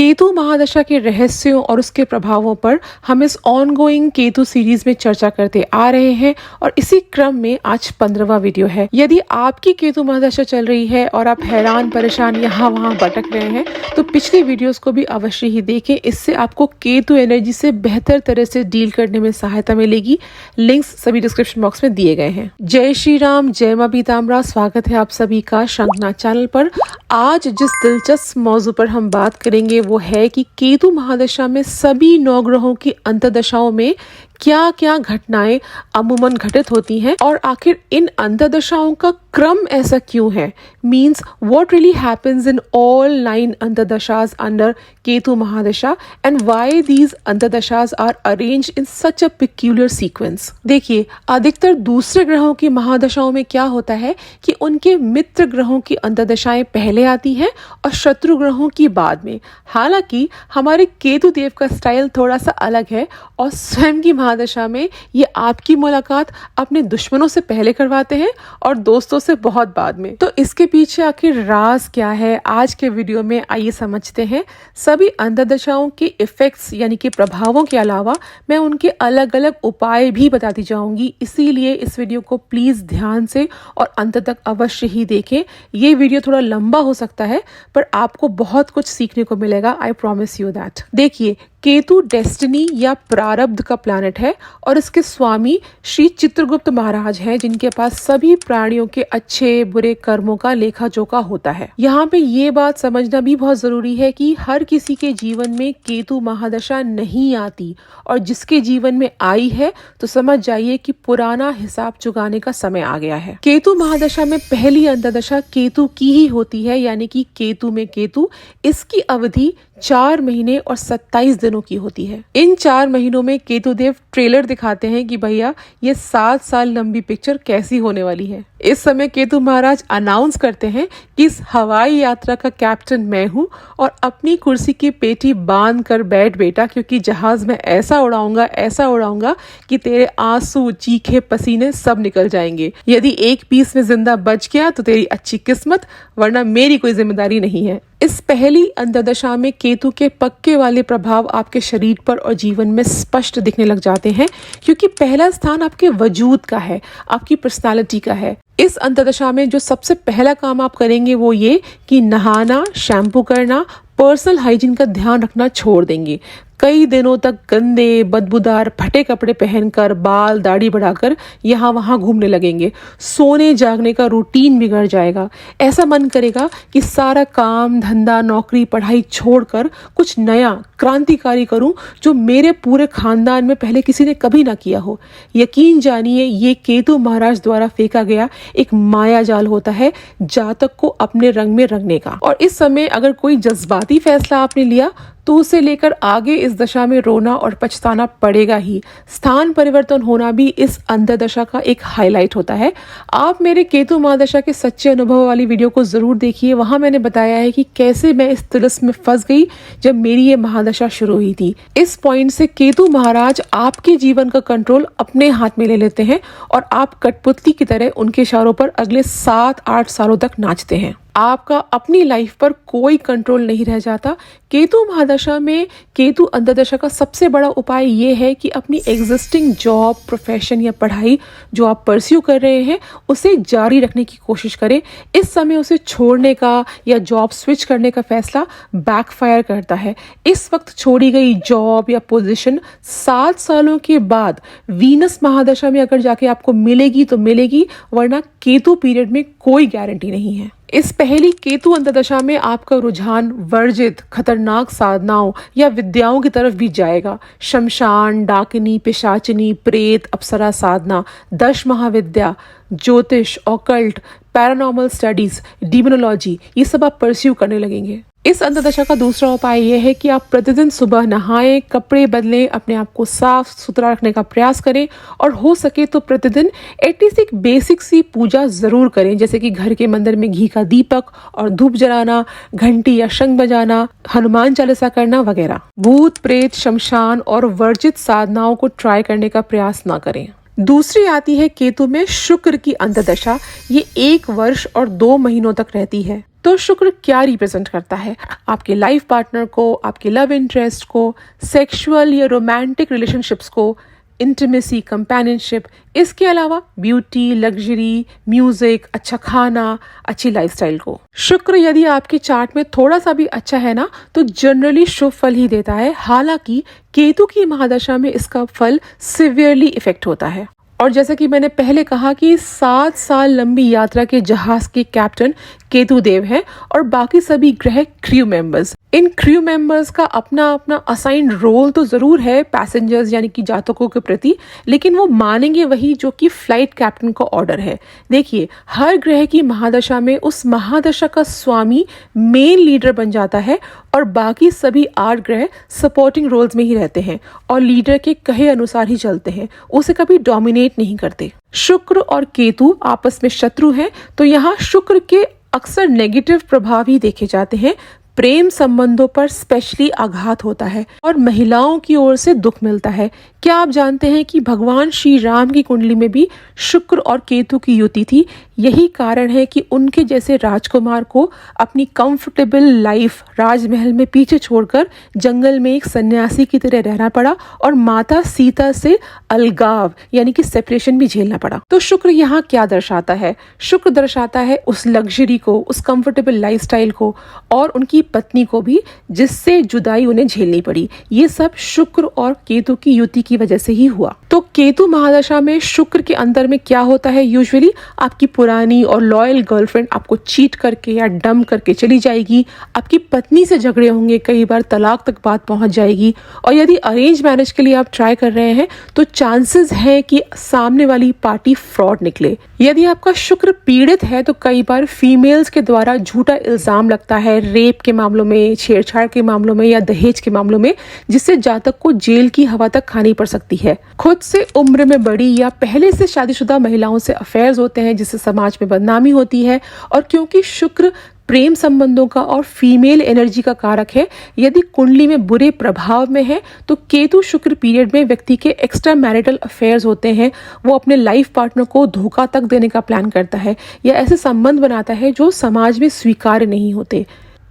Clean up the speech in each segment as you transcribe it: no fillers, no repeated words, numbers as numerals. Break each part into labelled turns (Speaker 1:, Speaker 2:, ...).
Speaker 1: केतु महादशा के रहस्यों और उसके प्रभावों पर हम इस ऑनगोइंग केतु सीरीज में चर्चा करते आ रहे हैं और इसी क्रम में आज 15वां वीडियो है। यदि आपकी केतु महादशा चल रही है और आप हैरान परेशान यहाँ वहाँ भटक रहे हैं तो पिछली वीडियोस को भी अवश्य ही देखें। इससे आपको केतु एनर्जी से बेहतर तरह से डील करने में सहायता मिलेगी। लिंक्स सभी डिस्क्रिप्शन बॉक्स में दिए गए हैं। जय श्री राम, जय मां पीताम्बरा। स्वागत है आप सभी का शंखनाद चैनल पर। आज जिस दिलचस्प मौजू पर हम बात करेंगे वो है कि केतु महादशा में सभी 9 ग्रहों की अंतर्दशाओं में क्या क्या घटनाएं अमूमन घटित होती हैं और आखिर इन अंतर्दशाओं का क्रम ऐसा क्यों है। Means what really happens in all 9 अंतर्दशास under Ketu mahadasha and why these अंतर्दशास are arranged in such a peculiar sequence. देखिए, अधिकतर दूसरे ग्रहों की महादशाओं में क्या होता है कि उनके मित्र ग्रहों की अंतर्दशाएं पहले आती हैं और शत्रु ग्रहों की बाद में। हालांकि हमारे केतु देव का स्टाइल थोड़ा सा अलग है और स्वयं की महादशा में ये आपकी मुलाकात अपने दुश्मनों से पहले करवाते हैं और दोस्तों से बहुत बाद में। तो इसके पीछे आखिर राज क्या है, आज के वीडियो में आइए समझते हैं। सभी अंतर्दशाओं के इफेक्ट्स यानी कि प्रभावों के अलावा मैं उनके अलग अलग उपाय भी बताती जाऊंगी। इसीलिए इस वीडियो को प्लीज ध्यान से और अंत तक अवश्य ही देखें। ये वीडियो थोड़ा लंबा हो सकता है पर आपको बहुत कुछ सीखने को मिलेगा। I promise you that. देखिए, केतु डेस्टिनी या प्रारब्ध का प्लैनेट है और इसके स्वामी श्री चित्रगुप्त महाराज हैं, जिनके पास सभी प्राणियों के अच्छे बुरे कर्मों का लेखा जोखा होता है। यहाँ पे ये बात समझना भी बहुत जरूरी है कि हर किसी के जीवन में केतु महादशा नहीं आती और जिसके जीवन में आई है तो समझ जाइए कि पुराना हिसाब चुकाने का समय आ गया है। केतु महादशा में पहली अंतर्दशा केतु की ही होती है, यानी कि केतु में केतु। इसकी अवधि 4 महीने और 27 दिनों की होती है। इन 4 महीनों में केतु देव ट्रेलर दिखाते हैं कि भैया ये 7 साल लंबी पिक्चर कैसी होने वाली है। इस समय केतु महाराज अनाउंस करते हैं कि इस हवाई यात्रा का कैप्टन मैं हूँ और अपनी कुर्सी की पेटी बांध कर बैठ बेटा, क्योंकि जहाज में ऐसा उड़ाऊंगा कि तेरे आंसू, चीखे, पसीने सब निकल जाएंगे। यदि एक पीस में जिंदा बच गया तो तेरी अच्छी किस्मत, वरना मेरी कोई जिम्मेदारी नहीं है। इस पहली अंतर्दशा में केतु के पक्के वाले प्रभाव आपके शरीर पर और जीवन में स्पष्ट दिखने लग जाते हैं, क्योंकि पहला स्थान आपके वजूद का है, आपकी पर्सनालिटी का है। इस अंतर्दशा में जो सबसे पहला काम आप करेंगे वो ये कि नहाना, शैम्पू करना, पर्सनल हाइजीन का ध्यान रखना छोड़ देंगे। कई दिनों तक गंदे, बदबूदार, फटे कपड़े पहनकर, बाल दाढ़ी बढ़ाकर यहाँ वहाँ घूमने लगेंगे। सोने जागने का रूटीन बिगड़ जाएगा। ऐसा मन करेगा कि सारा काम धंधा, नौकरी, पढ़ाई छोड़कर कुछ नया क्रांतिकारी करूं जो मेरे पूरे खानदान में पहले किसी ने कभी ना किया हो। यकीन जानिए, ये केतु महाराज द्वारा फेंका गया एक माया जाल होता है जातक को अपने रंग में रंगने का। और इस समय अगर कोई जज्बाती फैसला आपने लिया तो उसे लेकर आगे इस दशा में रोना और पछताना पड़ेगा ही। स्थान परिवर्तन होना भी इस अंतर्दशा का एक हाईलाइट होता है। आप मेरे केतु महादशा के सच्चे अनुभव वाली वीडियो को जरूर देखिए। वहां मैंने बताया है कि कैसे मैं इस तिलिस्म में फंस गई जब मेरी ये महादशा शुरू हुई थी। इस पॉइंट से केतु महाराज आपके जीवन का कंट्रोल अपने हाथ में ले लेते हैं और आप कठपुतली की तरह उनके इशारों पर अगले 7-8 सालों तक नाचते हैं। आपका अपनी लाइफ पर कोई कंट्रोल नहीं रह जाता। केतु महादशा में केतु अंतर्दशा का सबसे बड़ा उपाय ये है कि अपनी एग्जिस्टिंग जॉब, प्रोफेशन या पढ़ाई जो आप परस्यू कर रहे हैं उसे जारी रखने की कोशिश करें। इस समय उसे छोड़ने का या जॉब स्विच करने का फैसला बैकफायर करता है। इस वक्त छोड़ी गई जॉब या पोजीशन 7 सालों के बाद वीनस महादशा में अगर जाके आपको मिलेगी तो मिलेगी, वरना केतु पीरियड में कोई गारंटी नहीं है। इस पहली केतु अंतर्दशा में आपका रुझान वर्जित, खतरनाक साधनाओं या विद्याओं की तरफ भी जाएगा। शमशान, डाकिनी, पिशाचिनी, प्रेत, अप्सरा साधना, 10 महाविद्या, ज्योतिष, ऑकल्ट, पैरानॉर्मल स्टडीज, डिमोनोलॉजी, ये सब आप परस्यू करने लगेंगे। इस अंतर्दशा का दूसरा उपाय यह है कि आप प्रतिदिन सुबह नहाएं, कपड़े बदलें, अपने आप को साफ सुथरा रखने का प्रयास करें और हो सके तो प्रतिदिन एटलीस्ट एक बेसिक सी पूजा जरूर करें, जैसे कि घर के मंदिर में घी का दीपक और धूप जलाना, घंटी या शंख बजाना, हनुमान चालीसा करना वगैरह। भूत, प्रेत, शमशान और वर्जित साधनाओं को ट्राई करने का प्रयास ना करें। दूसरी आती है केतु में शुक्र की अंतर्दशा। ये 1 वर्ष और 2 महीनों तक रहती है। तो शुक्र क्या रिप्रेजेंट करता है? आपके लाइफ पार्टनर को, आपके लव इंटरेस्ट को, सेक्सुअल या रोमांटिक रिलेशनशिप्स को, इंटीमेसी, कंपेनियनशिप, इसके अलावा ब्यूटी, लग्जरी, म्यूजिक, अच्छा खाना, अच्छी लाइफस्टाइल को। शुक्र यदि आपके चार्ट में थोड़ा सा भी अच्छा है ना, तो जनरली शुभ फल ही देता है। हालांकि केतु की महादशा में इसका फल सिवियरली इफेक्ट होता है। और जैसा कि मैंने पहले कहा कि 7 साल लंबी यात्रा के जहाज के कैप्टन केतु देव हैं और बाकी सभी ग्रह क्रू मेंबर्स। इन क्रू मेंबर्स का अपना अपना असाइंड रोल तो जरूर है पैसेंजर्स यानी कि जातकों के प्रति, लेकिन वो मानेंगे वही जो कि फ्लाइट कैप्टन का ऑर्डर है। देखिए, हर ग्रह की महादशा में उस महादशा का स्वामी मेन लीडर बन जाता है और बाकी सभी 8 ग्रह सपोर्टिंग रोल्स में ही रहते हैं और लीडर के कहे अनुसार ही चलते हैं, उसे कभी डोमिनेट नहीं करते। शुक्र और केतु आपस में शत्रु हैं, तो यहाँ शुक्र के अक्सर नेगेटिव प्रभाव ही देखे जाते हैं। प्रेम संबंधों पर स्पेशली आघात होता है और महिलाओं की ओर से दुख मिलता है। क्या आप जानते हैं कि भगवान श्री राम की कुंडली में भी शुक्र और केतु की युति थी? यही कारण है कि उनके जैसे राजकुमार को अपनी कंफर्टेबल लाइफ राजमहल में पीछे छोड़कर जंगल में एक सन्यासी की तरह रहना पड़ा और माता सीता से अलगाव यानी कि सेपरेशन भी झेलना पड़ा। तो शुक्र यहाँ क्या दर्शाता है? शुक्र दर्शाता है उस लग्जरी को, उस कंफर्टेबल लाइफस्टाइल को और उनकी पत्नी को भी, जिससे जुदाई उन्हें झेलनी पड़ी। ये सब शुक्र और केतु की युति की वजह से ही हुआ। तो केतु महादशा में शुक्र के अंदर में क्या होता है? यूजुअली आपकी पुरानी और लॉयल गर्लफ्रेंड आपको चीट करके या डंप करके चली जाएगी। आपकी पत्नी से झगड़े होंगे, कई बार तलाक तक बात पहुंच जाएगी। और यदि अरेंज मैरिज के लिए आप ट्राई कर रहे हैं तो चांसेस है कि सामने वाली पार्टी फ्रॉड निकले। यदि आपका शुक्र पीड़ित है तो कई बार फीमेल्स के द्वारा झूठा इल्जाम लगता है, रेप के मामलों में, छेड़छाड़ के मामलों में या दहेज के मामलों में, जिससे जातक को जेल की हवा तक खानी पड़ सकती है। खुद से उम्र में बड़ी या पहले से शादीशुदा महिलाओं से अफेयर्स होते हैं, जिससे समाज में बदनामी होती है। और क्योंकि शुक्र प्रेम संबंधों का और फीमेल एनर्जी का कारक है, यदि कुंडली में बुरे प्रभाव में है तो केतु शुक्र पीरियड में व्यक्ति के एक्स्ट्रा मैरिटल अफेयर्स होते हैं। वो अपने लाइफ पार्टनर को धोखा तक देने का प्लान करता है या ऐसे संबंध बनाता है जो समाज में स्वीकार्य नहीं होते।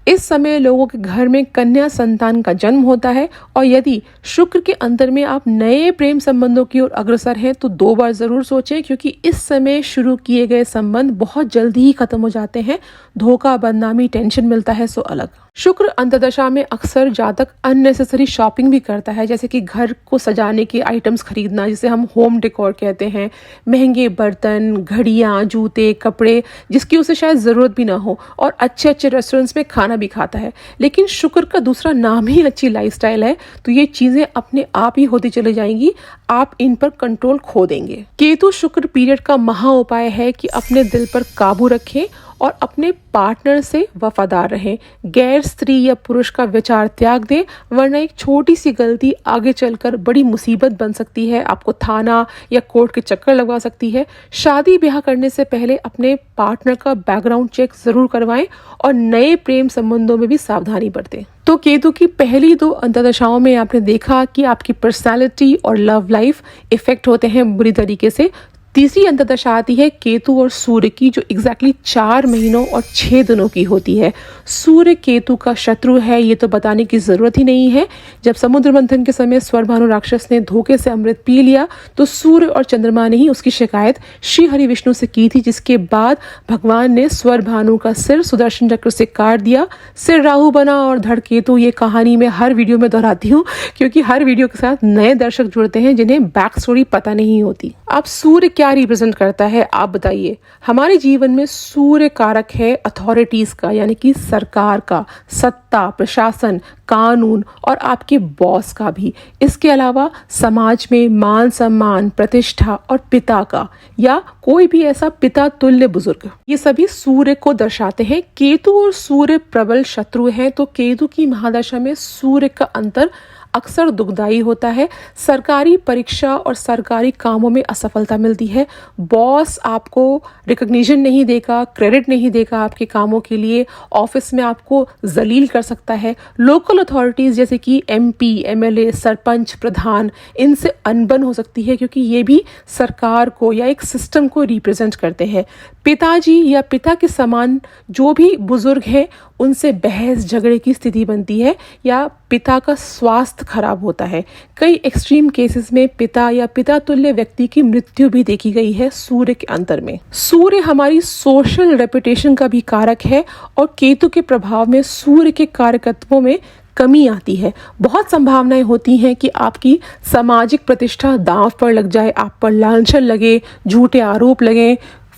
Speaker 1: इस समय लोगों के घर में कन्या संतान का जन्म होता है और यदि शुक्र के अंदर में आप नए प्रेम संबंधों की ओर अग्रसर हैं तो 2 बार जरूर सोचें, क्योंकि इस समय शुरू किए गए संबंध बहुत जल्दी ही खत्म हो जाते हैं। धोखा, बदनामी, टेंशन मिलता है, सो अलग। शुक्र अंतर्दशा में अक्सर जातक अननेसेसरी शॉपिंग भी करता है, जैसे कि घर को सजाने के आइटम्स खरीदना, जिसे हम होम डेकोर कहते हैं, महंगे बर्तन, घड़ियां, जूते, कपड़े, जिसकी उसे शायद जरूरत भी ना हो, और अच्छे अच्छे रेस्टोरेंट्स में खाना भी खाता है। लेकिन शुक्र का दूसरा नाम ही अच्छी लाइफस्टाइल है, तो ये चीजें अपने आप ही होती चली जाएंगी, आप इन पर कंट्रोल खो देंगे। केतु शुक्र पीरियड का महा उपाय है कि अपने दिल पर काबू रखें और अपने पार्टनर से वफादार रहें। गैर स्त्री या पुरुष का विचार त्याग दें, वरना एक छोटी सी गलती आगे चलकर बड़ी मुसीबत बन सकती है, आपको थाना या कोर्ट के चक्कर लगवा सकती है। शादी ब्याह करने से पहले अपने पार्टनर का बैकग्राउंड चेक जरूर करवाएं और नए प्रेम संबंधों में भी सावधानी बरतें। तो केतु की पहली 2 अंतर्दशाओं में आपने देखा कि आपकी पर्सनालिटी और लव लाइफ इफेक्ट होते हैं बुरी तरीके से। तीसरी अंतर्दशा आती है केतु और सूर्य की, जो एग्जैक्टली 4 महीनों और 6 दिनों की होती है। सूर्य केतु का शत्रु है, ये तो बताने की जरूरत ही नहीं है। जब समुद्र मंथन के समय स्वरभानु राक्षस ने धोखे से अमृत पी लिया तो सूर्य और चंद्रमा ने ही उसकी शिकायत श्री हरि विष्णु से की थी, जिसके बाद भगवान ने स्वरभानु का सिर सुदर्शन चक्र से काट दिया। सिर राहु बना और धड़ केतु। ये कहानी मैं हर वीडियो में दोहराती हूँ, क्योंकि हर वीडियो के साथ नए दर्शक जुड़ते हैं जिन्हें बैक स्टोरी पता नहीं होती। अब सूर्य क्या रिप्रेजेंट करता है, आप बताइए। हमारे जीवन में सूर्य कारक है अथॉरिटीज का, यानी कि सरकार का, सत्ता, प्रशासन, कानून और आपके बॉस का भी। इसके अलावा समाज में मान सम्मान, प्रतिष्ठा और पिता का, या कोई भी ऐसा पिता तुल्य बुजुर्ग, ये सभी सूर्य को दर्शाते हैं। केतु और सूर्य प्रबल शत्रु हैं, तो केतु की महादशा में सूर्य का अंतर अक्सर दुखदाई होता है। सरकारी परीक्षा और सरकारी कामों में असफलता मिलती है। बॉस आपको रिकॉग्निशन नहीं देगा, क्रेडिट नहीं देगा आपके कामों के लिए। ऑफिस में आपको जलील कर सकता है। लोकल अथॉरिटीज़ जैसे कि MP, MLA, सरपंच, प्रधान, इनसे अनबन हो सकती है, क्योंकि ये भी सरकार को या एक सिस्टम को रिप्रेजेंट करते हैं। पिताजी या पिता के समान जो भी बुजुर्ग हैं, उनसे बहस झगड़े की स्थिति बनती है या पिता का स्वास्थ्य खराब होता है। कई एक्सट्रीम केसेस में पिता या पिता तुल्य व्यक्ति की मृत्यु भी देखी गई है सूर्य के अंतर में। सूर्य हमारी सोशल रेपुटेशन का भी कारक है और केतु के प्रभाव में सूर्य के कारकत्वों में कमी आती है। बहुत संभावनाएं होती हैं कि आपकी सामाजिक प्रतिष्ठा दांव पर लग जाए, आप पर लांछन लगे, झूठे आरोप लगे,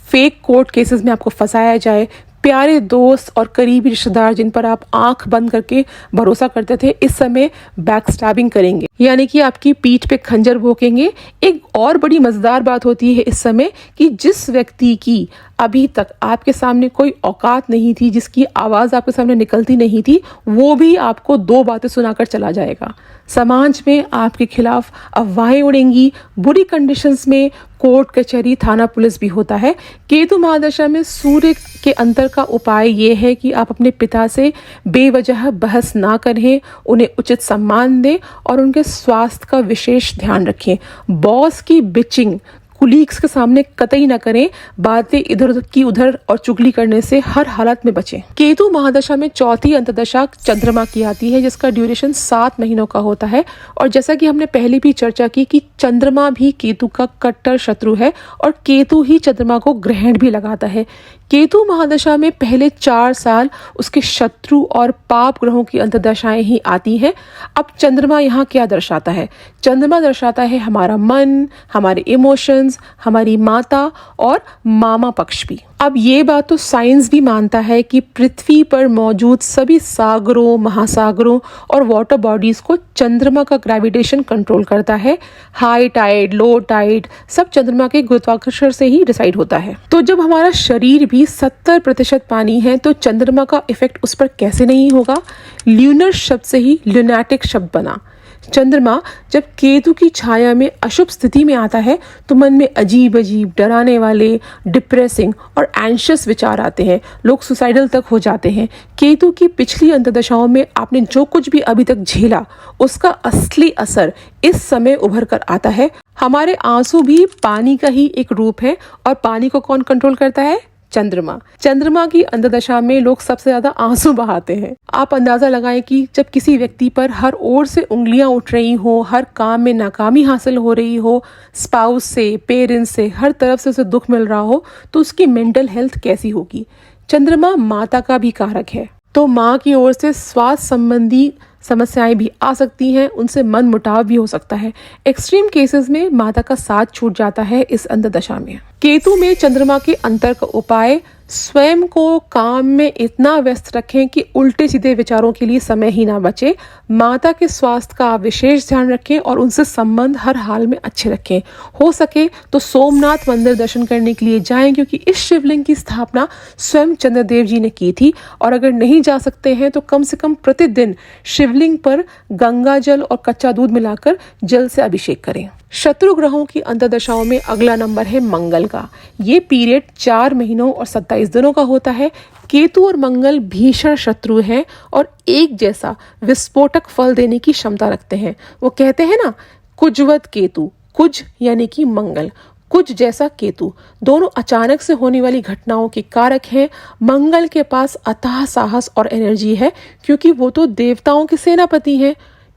Speaker 1: फेक कोर्ट केसेस में आपको फंसाया जाए। प्यारे दोस्त और करीबी रिश्तेदार जिन पर आप आंख बंद करके भरोसा करते थे, इस समय बैकस्टैबिंग करेंगे, यानी कि आपकी पीठ पे खंजर भोंकेंगे। एक और बड़ी मजेदार बात होती है इस समय कि जिस व्यक्ति की अभी तक आपके सामने कोई औकात नहीं थी, जिसकी आवाज़ आपके सामने निकलती नहीं थी, वो भी आपको 2 बातें सुनाकर चला जाएगा। समाज में आपके खिलाफ अफवाहें उड़ेंगी। बुरी कंडीशंस में कोर्ट कचहरी थाना पुलिस भी होता है। केतु महादशा में सूर्य के अंतर का उपाय ये है कि आप अपने पिता से बेवजह बहस ना करें, उन्हें उचित सम्मान दें और उनके स्वास्थ्य का विशेष ध्यान रखें। बॉस की बिचिंग कुलीग्स के सामने कतई ना करें। बातें इधर की उधर और चुगली करने से हर हालत में बचें। केतु महादशा में चौथी अंतर्दशा चंद्रमा की आती है, जिसका ड्यूरेशन 7 महीनों का होता है। और जैसा कि हमने पहले भी चर्चा की कि चंद्रमा भी केतु का कट्टर शत्रु है और केतु ही चंद्रमा को ग्रहण भी लगाता है। केतु महादशा में पहले 4 साल उसके शत्रु और पाप ग्रहों की अंतर्दशाएं ही आती हैं। अब चंद्रमा यहाँ क्या दर्शाता है? चंद्रमा दर्शाता है हमारा मन, हमारे इमोशंस, हमारी माता और मामा पक्ष भी। अब ये बात तो साइंस भी मानता है कि पृथ्वी पर मौजूद सभी सागरों, महासागरों और वाटर बॉडीज को चंद्रमा का ग्रेविटेशन कंट्रोल करता है। हाई टाइड, लो टाइड सब चंद्रमा के गुरुत्वाकर्षण से ही डिसाइड होता है। तो जब हमारा शरीर भी 70% पानी है, तो चंद्रमा का इफेक्ट उस पर कैसे नहीं होगा? ल्यूनर शब्द से ही ल्यूनैटिक शब्द बना। चंद्रमा जब केतु की छाया में अशुभ स्थिति में आता है तो मन में अजीब अजीब, डराने वाले, डिप्रेसिंग और एंशियस विचार आते हैं। लोग सुसाइडल तक हो जाते हैं। केतु की पिछली अंतर्दशाओं में आपने जो कुछ भी अभी तक झेला, उसका असली असर इस समय उभर कर आता है। हमारे आंसू भी पानी का ही एक रूप है और पानी को कौन कंट्रोल करता है? चंद्रमा। चंद्रमा की अंतर्दशा में लोग सबसे ज्यादा आंसू बहाते हैं। आप अंदाजा लगाएं कि जब किसी व्यक्ति पर हर ओर से उंगलियां उठ रही हो, हर काम में नाकामी हासिल हो रही हो, स्पाउस से, पेरेंट्स से, हर तरफ से उसे दुख मिल रहा हो, तो उसकी मेंटल हेल्थ कैसी होगी? चंद्रमा माता का भी कारक है, तो माँ की ओर से स्वास्थ्य संबंधी समस्याएं भी आ सकती हैं, उनसे मन मुटाव भी हो सकता है। एक्सट्रीम केसेस में माता का साथ छूट जाता है इस अंतर्दशा में। केतु में चंद्रमा के अंतर का उपाय, स्वयं को काम में इतना व्यस्त रखें कि उल्टे सीधे विचारों के लिए समय ही ना बचे। माता के स्वास्थ्य का विशेष ध्यान रखें और उनसे संबंध हर हाल में अच्छे रखें। हो सके तो सोमनाथ मंदिर दर्शन करने के लिए जाएं, क्योंकि इस शिवलिंग की स्थापना स्वयं चंद्रदेव जी ने की थी। और अगर नहीं जा सकते हैं तो कम से कम प्रतिदिन शिवलिंग पर गंगा जल और कच्चा दूध मिलाकर जल से अभिषेक करें। शत्रु ग्रहों की अंतर्दशाओं में अगला नंबर है मंगल का। ये पीरियड 4 महीनों और 27 दिनों का होता है। केतु और मंगल भीषण शत्रु हैं और एक जैसा विस्फोटक फल देने की क्षमता रखते हैं। वो कहते हैं ना, कुजवत केतु, कुज यानी कि मंगल, कुछ जैसा केतु, दोनों अचानक से होने वाली घटनाओं के कारक हैं। मंगल के पास अथाह साहस और एनर्जी है, क्योंकि वो तो देवताओं के सेनापति हैं।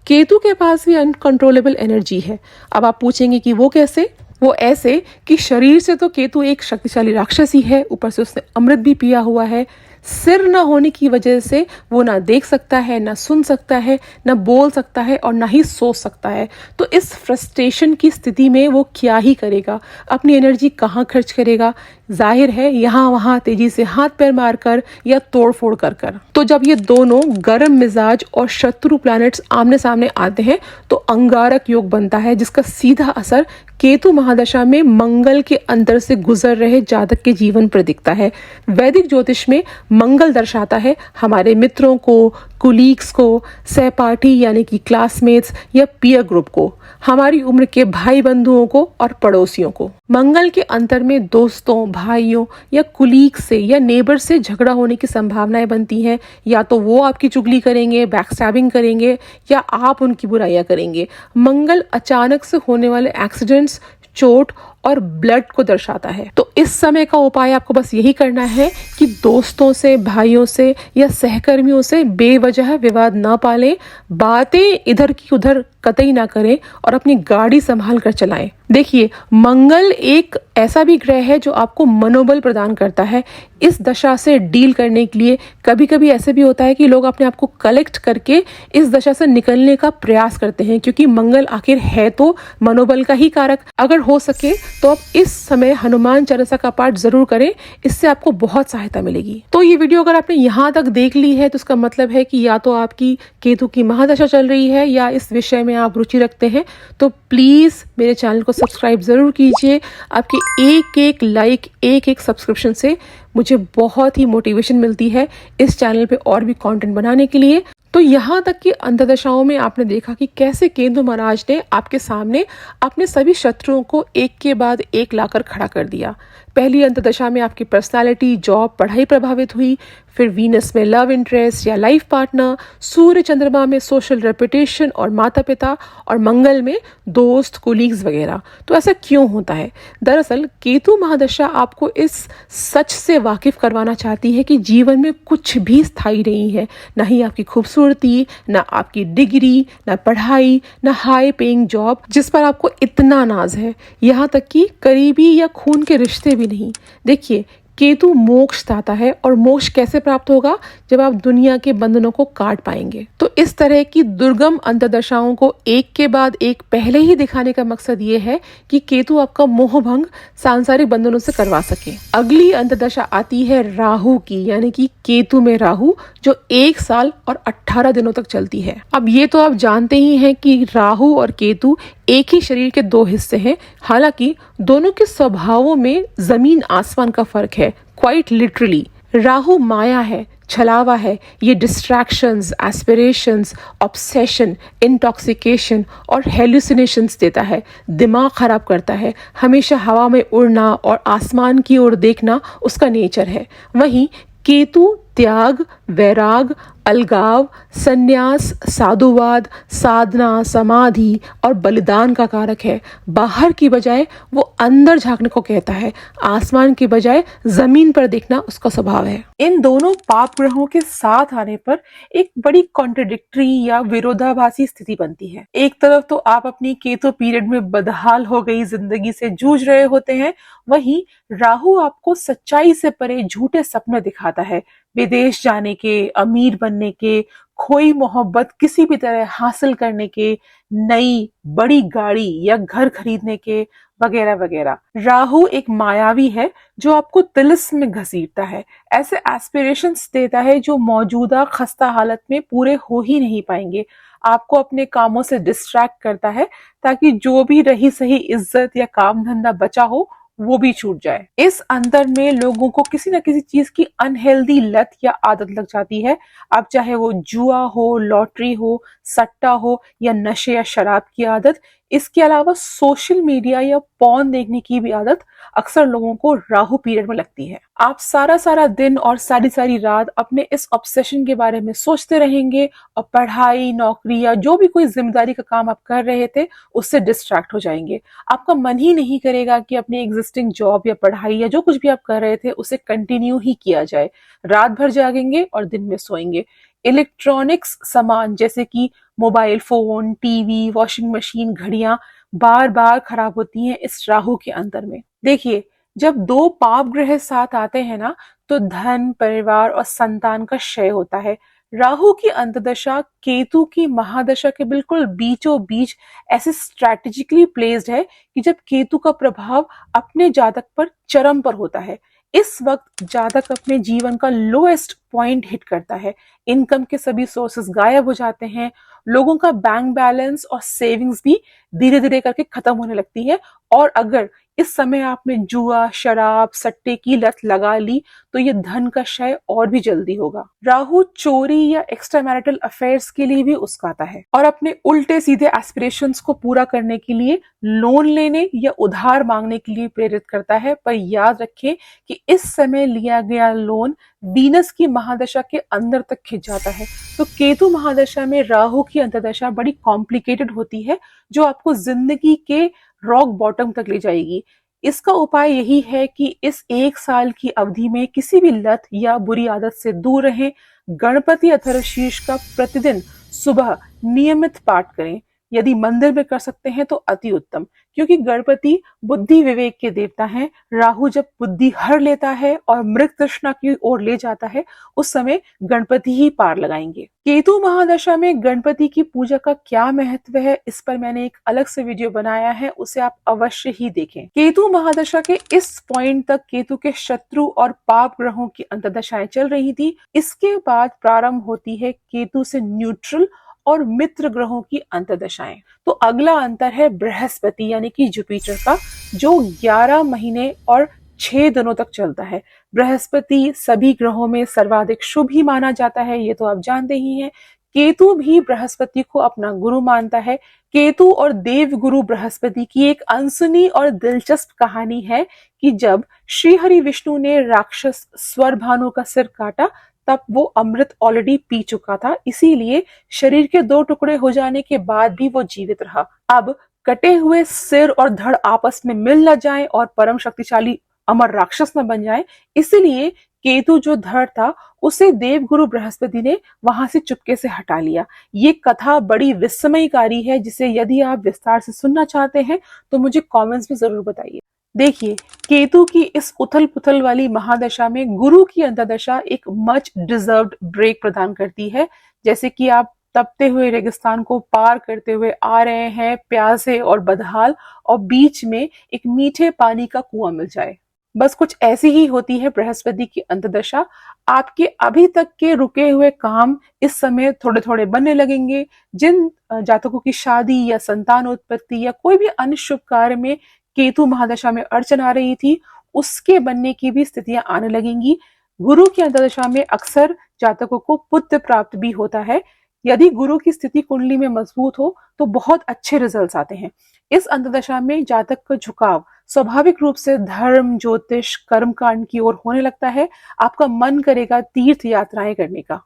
Speaker 1: केतु के पास भी अनकंट्रोलेबल एनर्जी है। अब आप पूछेंगे कि वो कैसे? वो ऐसे कि शरीर से तो केतु एक शक्तिशाली राक्षस ही है, ऊपर से उसने अमृत भी पिया हुआ है। सिर न होने की वजह से वो ना देख सकता है, ना सुन सकता है, ना बोल सकता है और ना ही सोच सकता है। तो इस फ्रस्ट्रेशन की स्थिति में वो क्या ही करेगा? अपनी एनर्जी कहाँ खर्च करेगा? जाहिर है यहाँ वहाँ तेजी से हाथ पैर मारकर या तोड़ फोड़ कर कर। तो जब ये दोनों गर्म मिजाज और शत्रु प्लैनेट्स आमने सामने आते हैं तो अंगारक योग बनता है, जिसका सीधा असर केतु महादशा में मंगल के अंदर से गुजर रहे जातक के जीवन पर दिखता है। वैदिक ज्योतिष में मंगल दर्शाता है हमारे मित्रों को, कुलीग्स को, सहपाठी यानी कि क्लासमेट्स या पीयर ग्रुप को, हमारी उम्र के भाई बंधुओं को और पड़ोसियों को। मंगल के अंतर में दोस्तों, भाइयों या कुलीग से या नेबर से झगड़ा होने की संभावनाएं बनती हैं। या तो वो आपकी चुगली करेंगे, बैकस्टैबिंग करेंगे, या आप उनकी बुराइयां करेंगे। मंगल अचानक से होने वाले एक्सीडेंट्स, चोट और ब्लड को दर्शाता है। तो इस समय का उपाय आपको बस यही करना है कि दोस्तों से, भाइयों से या सहकर्मियों से बेवजह विवाद ना पालें, बातें इधर की उधर कतई ना करें और अपनी गाड़ी संभाल कर चलाएं। देखिए, मंगल एक ऐसा भी ग्रह है जो आपको मनोबल प्रदान करता है इस दशा से डील करने के लिए। कभी कभी ऐसे भी होता है कि लोग अपने आप को कलेक्ट करके इस दशा से निकलने का प्रयास करते हैं, क्योंकि मंगल आखिर है तो मनोबल का ही कारक। अगर हो सके तो आप इस समय हनुमान चालीसा का पाठ जरूर करें, इससे आपको बहुत सहायता मिलेगी। तो ये वीडियो अगर आपने यहाँ तक देख ली है तो इसका मतलब है कि या तो आपकी केतु की महादशा चल रही है या इस विषय में आप रुचि रखते हैं। तो प्लीज मेरे चैनल को सब्सक्राइब जरूर कीजिए। आपके एक एक लाइक, एक एक सब्सक्रिप्शन से मुझे बहुत ही मोटिवेशन मिलती है इस चैनल पे और भी कंटेंट बनाने के लिए। तो यहाँ तक कि अंतर्दशाओं में आपने देखा कि कैसे केतु महाराज ने आपके सामने अपने सभी शत्रुओं को एक के बाद एक लाकर खड़ा कर दिया। पहली अंतर्दशा में आपकी पर्सनालिटी, जॉब, पढ़ाई प्रभावित हुई। फिर वीनस में लव इंटरेस्ट या लाइफ पार्टनर, सूर्य चंद्रमा में सोशल रेपुटेशन और माता पिता, और मंगल में दोस्त, कोलीग्स वगैरह। तो ऐसा क्यों होता है? दरअसल केतु महादशा आपको इस सच से वाकिफ करवाना चाहती है कि जीवन में कुछ भी स्थायी नहीं है। ना ही आपकी खूबसूरती, ना आपकी डिग्री, ना पढ़ाई, ना हाई पेइंग जॉब जिस पर आपको इतना नाज है, यहाँ तक कि करीबी या खून के रिश्ते भी नहीं। देखिए, केतु मोक्ष दाता है, और मोक्ष कैसे प्राप्त होगा? जब आप दुनिया के बंधनों को काट पाएंगे। तो इस तरह की दुर्गम अंतर्दशाओं को एक के बाद एक पहले ही दिखाने का मकसद ये है कि केतु आपका मोह भंग सांसारिक बंधनों से करवा सके। अगली अंतर्दशा आती है राहु की, यानी कि केतु में राहु, जो 1 साल और 18 दिनों तक चलती है। अब ये तो आप जानते ही हैं कि राहु और केतु एक ही शरीर के 2 हिस्से हैं। हालांकि दोनों के स्वभावों में जमीन आसमान का फर्क है, क्वाइट लिटरली। राहु माया है, छलावा है। ये डिस्ट्रैक्शंस, एस्पिरेशंस, ऑब्सेशन, इंटॉक्सिकेशन और हेलुसिनेशंस देता है, दिमाग खराब करता है। हमेशा हवा में उड़ना और आसमान की ओर देखना उसका नेचर है। वहीं केतु त्याग, वैराग, अलगाव, संन्यास, साधुवाद, साधना, समाधि और बलिदान का कारक है। बाहर की बजाय वो अंदर झांकने को कहता है। आसमान की बजाय जमीन पर देखना उसका स्वभाव है। इन दोनों पाप ग्रहों के साथ आने पर एक बड़ी कॉन्ट्रडिक्टरी या विरोधाभासी स्थिति बनती है। एक तरफ तो आप अपनी केतु पीरियड में बदहाल हो गई जिंदगी से जूझ रहे होते हैं, वहीं राहु आपको सच्चाई से परे झूठे सपने दिखाता है, विदेश जाने के, अमीर बनने के, खोई मोहब्बत किसी भी तरह हासिल करने के, नई बड़ी गाड़ी या घर खरीदने के, वगैरह वगैरह। राहु एक मायावी है जो आपको तिलिस्म में घसीटता है, ऐसे एस्पिरेशंस देता है जो मौजूदा खस्ता हालत में पूरे हो ही नहीं पाएंगे। आपको अपने कामों से डिस्ट्रैक्ट करता है ताकि जो भी रही सही इज्जत या काम धंधा बचा हो वो भी छूट जाए। इस अंतर में लोगों को किसी न किसी चीज की अनहेल्दी लत या आदत लग जाती है। अब चाहे वो जुआ हो, लॉटरी हो, सट्टा हो या नशे या शराब की आदत। इसके अलावा सोशल मीडिया या पॉर्न देखने की भी आदत अक्सर लोगों को राहु पीरियड में लगती है। आप सारा सारा दिन और सारी सारी रात अपने इस ऑब्सेशन के बारे में सोचते रहेंगे और पढ़ाई, नौकरी या जो भी कोई जिम्मेदारी का काम आप कर रहे थे उससे डिस्ट्रैक्ट हो जाएंगे। आपका मन ही नहीं करेगा कि अपनी एग्जिस्टिंग जॉब या पढ़ाई या जो कुछ भी आप कर रहे थे उसे कंटिन्यू ही किया जाए। रात भर जागेंगे और दिन में सोएंगे। इलेक्ट्रॉनिक्स सामान जैसे कि mobile phone, TV, washing machine, घड़ियां बार बार खराब होती हैं इस राहु के अंदर में। देखिए, जब 2 पाप ग्रह साथ आते हैं ना, तो धन, परिवार और संतान का क्षय होता है। राहु की अंतदशा केतु की महादशा के बिल्कुल बीचों बीच ऐसे स्ट्रैटेजिकली प्लेस्ड है कि जब केतु का प्रभाव अपने जातक पर चरम पर होता है, इस वक्त जातक अपने जीवन का लोएस्ट पॉइंट हिट करता है। इनकम के सभी सोर्सेस गायब हो जाते हैं, लोगों का बैंक बैलेंस और सेविंग्स भी धीरे धीरे करके खत्म होने लगती है। और अगर इस समय आपने जुआ, शराब, सट्टे की लत लगा ली तो ये धन का क्षय और भी जल्दी होगा। राहु चोरी या एक्स्ट्रा मैरिटल अफेयर्स के लिए भी उस्काता है और अपने उल्टे सीधे एस्पिरेशंस को पूरा करने के लिए लोन लेने या उधार मांगने के लिए प्रेरित करता है। पर याद रखें कि इस समय लिया गया लोन वीनस की महादशा के अंदर तक खिंच जाता है। तो केतु महादशा में राहु की अंतर्दशा बड़ी कॉम्प्लिकेटेड होती है, जो आपको जिंदगी के रॉक बॉटम तक ले जाएगी। इसका उपाय यही है कि इस 1 साल की अवधि में किसी भी लत या बुरी आदत से दूर रहें। गणपति अथर्वशीर्ष का प्रतिदिन सुबह नियमित पाठ करें। यदि मंदिर में कर सकते हैं तो अति उत्तम, क्योंकि गणपति बुद्धि विवेक के देवता हैं। राहु जब बुद्धि हर लेता है और मृग तृष्णा की ओर ले जाता है, उस समय गणपति ही पार लगाएंगे। केतु महादशा में गणपति की पूजा का क्या महत्व है, इस पर मैंने एक अलग से वीडियो बनाया है, उसे आप अवश्य ही देखें। केतु महादशा के इस पॉइंट तक केतु के शत्रु और पाप ग्रहों की अंतर्दशाएं चल रही थी। इसके बाद प्रारंभ होती है केतु से न्यूट्रल और मित्र ग्रहों की अंतर्दशाएं। तो अगला अंतर है बृहस्पति यानी कि जुपिटर का, जो 11 महीने और 6 दिनों तक चलता है। बृहस्पति सभी ग्रहों में सर्वाधिक शुभ ही माना जाता है, ये तो आप जानते ही हैं। केतु भी बृहस्पति को अपना गुरु मानता है। केतु और देव गुरु बृहस्पति की एक अनसुनी और दिलचस्प कहानी है कि जब श्री हरि विष्णु ने राक्षस स्वरभानु का सिर काटा, तब वो अमृत ऑलरेडी पी चुका था, इसीलिए शरीर के 2 टुकड़े हो जाने के बाद भी वो जीवित रहा। अब कटे हुए सिर और धड़ आपस में मिल न जाए और परम शक्तिशाली अमर राक्षस न बन जाए, इसलिए केतु जो धड़ था उसे देवगुरु बृहस्पति ने वहां से चुपके से हटा लिया। ये कथा बड़ी विस्मयकारी है, जिसे यदि आप विस्तार से सुनना चाहते हैं तो मुझे कमेंट्स में जरूर बताइए। देखिए, केतु की इस उथल पुथल वाली महादशा में गुरु की अंतर्दशा एक मच डिजर्व्ड ब्रेक प्रदान करती है। जैसे कि आप तपते हुए रेगिस्तान को पार करते हुए आ रहे हैं, प्यासे और बदहाल, और बीच में एक मीठे पानी का कुआं मिल जाए। बस कुछ ऐसी ही होती है बृहस्पति की अंतर्दशा। आपके अभी तक के रुके हुए काम इस समय थोड़े थोड़े बनने लगेंगे। जिन जातकों की शादी या संतान उत्पत्ति या कोई भी अन्य शुभ कार्य में केतु महादशा में अड़चन आ रही थी, उसके बनने की भी स्थितियां आने लगेंगी। गुरु की अंतर्दशा में अक्सर जातकों को पुत्र प्राप्त भी होता है। यदि गुरु की स्थिति कुंडली में मजबूत हो तो बहुत अच्छे रिजल्ट्स आते हैं। इस अंतर्दशा में जातक का झुकाव स्वाभाविक रूप से धर्म, ज्योतिष, कर्मकांड की ओर होने लगता है। आपका मन करेगा तीर्थ यात्राएं करने का।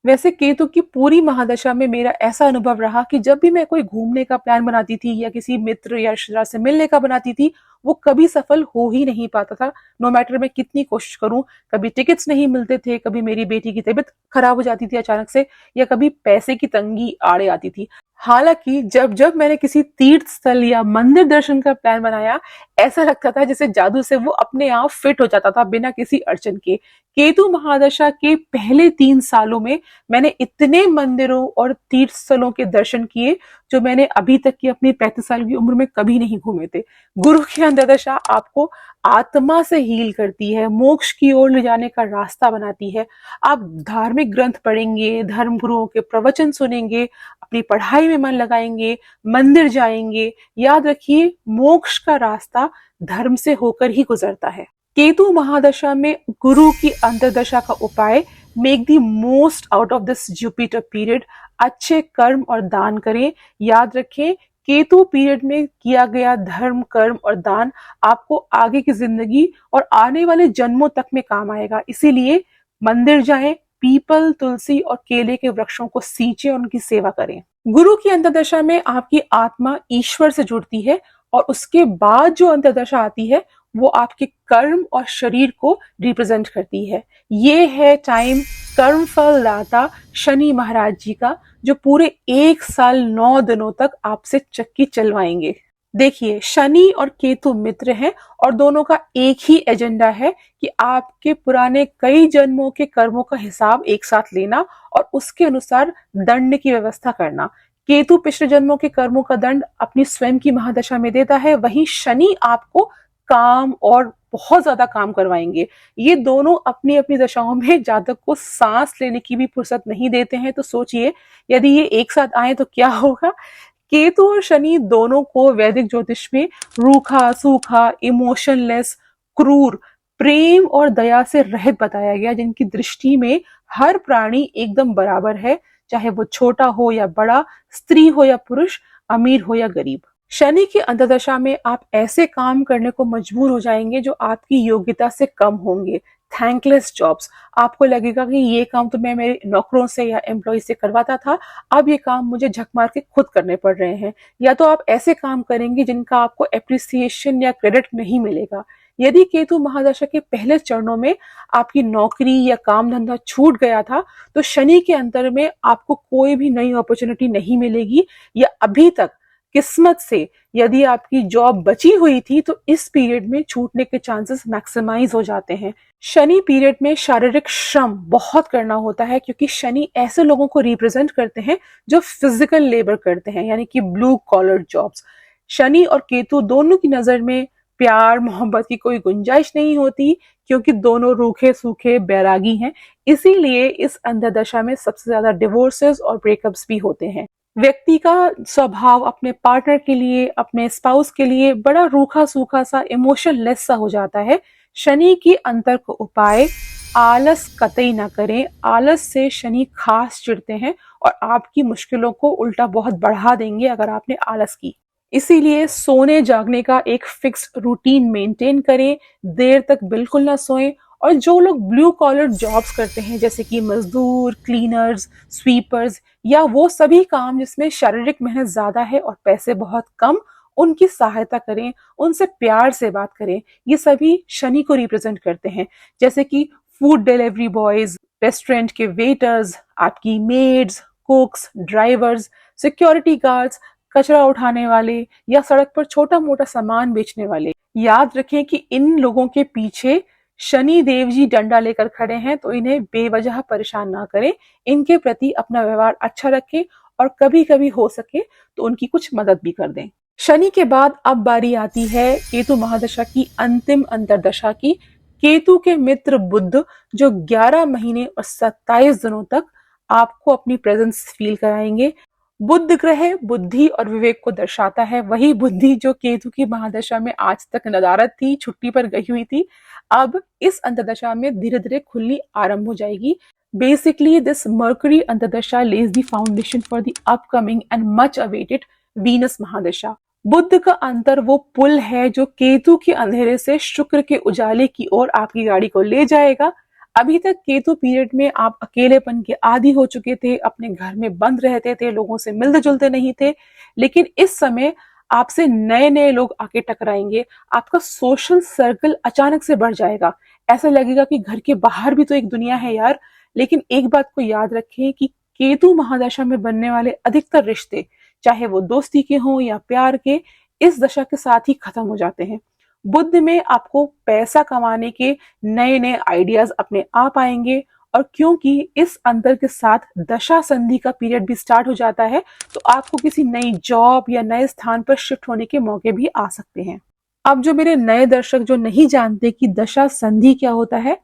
Speaker 1: वैसे केतु की पूरी महादशा में मेरा ऐसा अनुभव रहा कि जब भी मैं कोई घूमने का प्लान बनाती थी या किसी मित्र या रिश्तेदार से मिलने का बनाती थी, वो कभी सफल हो ही नहीं पाता था। नो मैटर मैं कितनी कोशिश करूं, कभी टिकट्स नहीं मिलते थे, कभी मेरी बेटी की तबीयत खराब हो जाती थी अचानक से, या कभी पैसे की तंगी आड़े आती थी। हालांकि जब जब मैंने किसी तीर्थ स्थल या मंदिर दर्शन का प्लान बनाया, ऐसा लगता था जैसे जादू से वो अपने आप फिट हो जाता था बिना किसी अड़चन के। केतु महादशा के पहले 3 सालों में मैंने इतने मंदिरों और तीर्थ स्थलों के दर्शन किए जो मैंने अभी तक की अपनी 35 साल की उम्र में कभी नहीं घूमे थे। गुरु की अंतर्दशा आपको आत्मा से हील करती है, मोक्ष की ओर ले जाने का रास्ता बनाती है। आप धार्मिक ग्रंथ पढ़ेंगे, धर्म गुरुओं के प्रवचन सुनेंगे, अपनी पढ़ाई में मन लगाएंगे, मंदिर जाएंगे। याद रखिए, मोक्ष का रास्ता धर्म से होकर ही गुजरता है। केतु महादशा में गुरु की अंतर्दशा का उपाय, make the most out of this Jupiter period. अच्छे कर्म और दान करें। याद रखें, केतु पीरियड में किया गया धर्म, कर्म और दान आपको आगे की जिंदगी और आने वाले जन्मों तक में काम आएगा। इसीलिए मंदिर जाएं, पीपल, तुलसी और केले के वृक्षों को सींचें और उनकी सेवा करें। गुरु की अंतर्दशा में आपकी आत्मा ईश्वर से जुड़ती है और उसके बाद जो अंतर्दशा आती है वो आपके कर्म और शरीर को रिप्रेजेंट करती है। ये है टाइम कर्म फल दाता शनि महाराज जी का, जो पूरे 1 साल 9 दिनों तक आपसे चक्की चलवाएंगे। देखिए, शनि और केतु मित्र हैं और दोनों का एक ही एजेंडा है कि आपके पुराने कई जन्मों के कर्मों का हिसाब एक साथ लेना और उसके अनुसार दंड की व्यवस्था करना। केतु पिछले जन्मों के कर्मों का दंड अपनी स्वयं की महादशा में देता है, वहीं शनि आपको काम और बहुत ज्यादा काम करवाएंगे। ये दोनों अपनी अपनी दशाओं में जातक को सांस लेने की भी फुर्सत नहीं देते हैं। तो सोचिए, यदि ये एक साथ आए तो क्या होगा। केतु और शनि दोनों को वैदिक ज्योतिष में रूखा सूखा, इमोशनलेस, क्रूर, प्रेम और दया से रहित बताया गया, जिनकी दृष्टि में हर प्राणी एकदम बराबर है, चाहे वो छोटा हो या बड़ा, स्त्री हो या पुरुष, अमीर हो या गरीब। शनि की अंतर्दशा में आप ऐसे काम करने को मजबूर हो जाएंगे जो आपकी योग्यता से कम होंगे। थैंकलेस जॉब्स, आपको लगेगा कि ये काम तो मैं मेरे नौकरों से या एम्प्लॉय से करवाता था, अब ये काम मुझे झक मार के खुद करने पड़ रहे हैं। या तो आप ऐसे काम करेंगे जिनका आपको एप्रिसिएशन या क्रेडिट नहीं मिलेगा। यदि केतु महादशा के पहले चरणों में आपकी नौकरी या काम धंधा छूट गया था, तो शनि के अंतर में आपको कोई भी नई अपॉर्चुनिटी नहीं मिलेगी, या अभी तक किस्मत से यदि आपकी जॉब बची हुई थी तो इस पीरियड में छूटने के चांसेस मैक्सिमाइज हो जाते हैं। शनि पीरियड में शारीरिक श्रम बहुत करना होता है, क्योंकि शनि ऐसे लोगों को रिप्रेजेंट करते हैं जो फिजिकल लेबर करते हैं, यानी कि ब्लू कॉलर जॉब्स। शनि और केतु दोनों की नजर में प्यार मोहब्बत की कोई गुंजाइश नहीं होती, क्योंकि दोनों रूखे सूखे बैरागी हैं। इसीलिए इस अंतर्दशा में सबसे ज्यादा डिवोर्सेस और ब्रेकअप्स भी होते हैं। व्यक्ति का स्वभाव अपने पार्टनर के लिए, अपने स्पाउस के लिए बड़ा रूखा सूखा सा, इमोशनलेस सा हो जाता है। शनि की अंतर को उपाय, आलस कतई ना करें। आलस से शनि खास चिढ़ते हैं और आपकी मुश्किलों को उल्टा बहुत बढ़ा देंगे अगर आपने आलस की। इसीलिए सोने जागने का एक फिक्स रूटीन मेंटेन करें, देर तक बिल्कुल ना सोएं। और जो लोग ब्लू कॉलर जॉब्स करते हैं, जैसे कि मजदूर, क्लीनर्स, स्वीपर्स, या वो सभी काम जिसमें शारीरिक मेहनत ज्यादा है और पैसे बहुत कम, उनकी सहायता करें, उनसे प्यार से बात करें। ये सभी शनि को रिप्रेजेंट करते हैं, जैसे कि फूड डिलीवरी बॉयज, रेस्टोरेंट के वेटर्स, आपकी maids, cooks, drivers, security guards, कचरा उठाने वाले, या सड़क पर छोटा मोटा सामान बेचने वाले। याद रखें कि इन लोगों के पीछे शनि देव जी डंडा लेकर खड़े हैं, तो इन्हें बेवजह परेशान ना करें। इनके प्रति अपना व्यवहार अच्छा रखें और कभी कभी हो सके तो उनकी कुछ मदद भी कर दें। शनि के बाद अब बारी आती है केतु महादशा की अंतिम अंतर्दशा की। केतु के मित्र बुध, जो 11 महीने और 27 दिनों तक आपको अपनी प्रेजेंस फील कराएंगे। बुध ग्रह बुद्धि और विवेक को दर्शाता है। वही बुद्धि जो केतु की महादशा में आज तक नदारद थी, छुट्टी पर गई हुई थी, अब इस अंतर्दशा में धीरे धीरे खुलनी आरंभ हो जाएगी। Basically this Mercury antardasha lays the foundation for the upcoming and much awaited Venus mahadasha. बुध का अंतर वो पुल है जो केतु के अंधेरे से शुक्र के उजाले की ओर आपकी गाड़ी को ले जाएगा। अभी तक केतु पीरियड में आप अकेलेपन के आदी हो चुके थे, अपने घर में बंद रहते थे, लोगों से मिलते जुलते नहीं थे, लेकिन इस समय आपसे नए नए लोग आके टकराएंगे। आपका सोशल सर्कल अचानक से बढ़ जाएगा। ऐसा लगेगा कि घर के बाहर भी तो एक दुनिया है यार। लेकिन एक बात को याद रखें कि केतु महादशा में बनने वाले अधिकतर रिश्ते, चाहे वो दोस्ती के हों या प्यार के, इस दशा के साथ ही खत्म हो जाते हैं। बुध में आपको पैसा कमाने के नए नए आइडियाज अपने आप आएंगे, और क्योंकि इस अंतर के साथ दशा संधि का पीरियड भी स्टार्ट हो जाता है, तो आपको किसी नई जॉब या नए स्थान पर शिफ्ट होने के मौके भी आ सकते हैं। अब जो मेरे नए दर्शक जो नहीं जानते कि दशा संधि क्या होता है,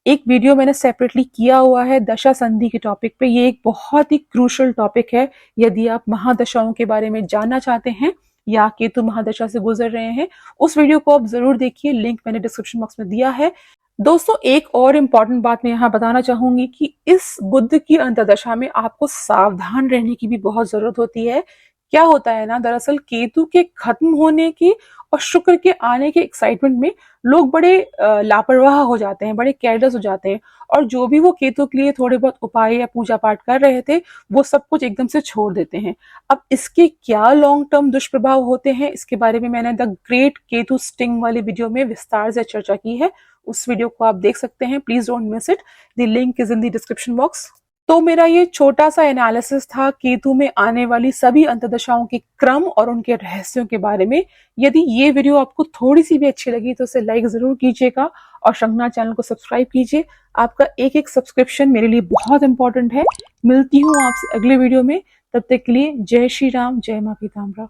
Speaker 1: एक वीडियो मैंने सेपरेटली किया हुआ है दशा संधि के टॉपिक पे। ये एक बहुत ही क्रूशल टॉपिक है। यदि आप महादशाओं के बारे में जानना चाहते हैं या केतु महादशा से गुजर रहे हैं, उस वीडियो को आप जरूर देखिए, लिंक मैंने डिस्क्रिप्शन बॉक्स में दिया है। दोस्तों, एक और इम्पॉर्टेंट बात मैं यहाँ बताना चाहूंगी कि इस बुध की अंतर्दशा में आपको सावधान रहने की भी बहुत जरूरत होती है। क्या होता है ना, दरअसल केतु के खत्म होने की और शुक्र के आने के एक्साइटमेंट में लोग बड़े लापरवाह हो जाते हैं, बड़े केयरलेस हो जाते हैं, और जो भी वो केतु के लिए थोड़े बहुत उपाय या पूजा पाठ कर रहे थे, वो सब कुछ एकदम से छोड़ देते हैं। अब इसके क्या लॉन्ग टर्म दुष्प्रभाव होते हैं, इसके बारे में मैंने द ग्रेट केतु स्टिंग वाली वीडियो में विस्तार से चर्चा की है। उस वीडियो को आप देख सकते हैं, please don't miss it. The link is in the description box. तो मेरा ये छोटा सा एनालिसिस था केतु में आने वाली सभी अंतर्दशाओं के क्रम और उनके रहस्यों के बारे में। यदि ये वीडियो आपको थोड़ी सी भी अच्छी लगी तो इसे लाइक जरूर कीजिएगा और शंखनाद चैनल को सब्सक्राइब कीजिए। आपका एक एक सब्सक्रिप्शन मेरे लिए बहुत इंपॉर्टेंट है। मिलती हूँ आपसे अगले वीडियो में, तब तक के लिए जय श्री राम, जय माँ पीताम्बरा।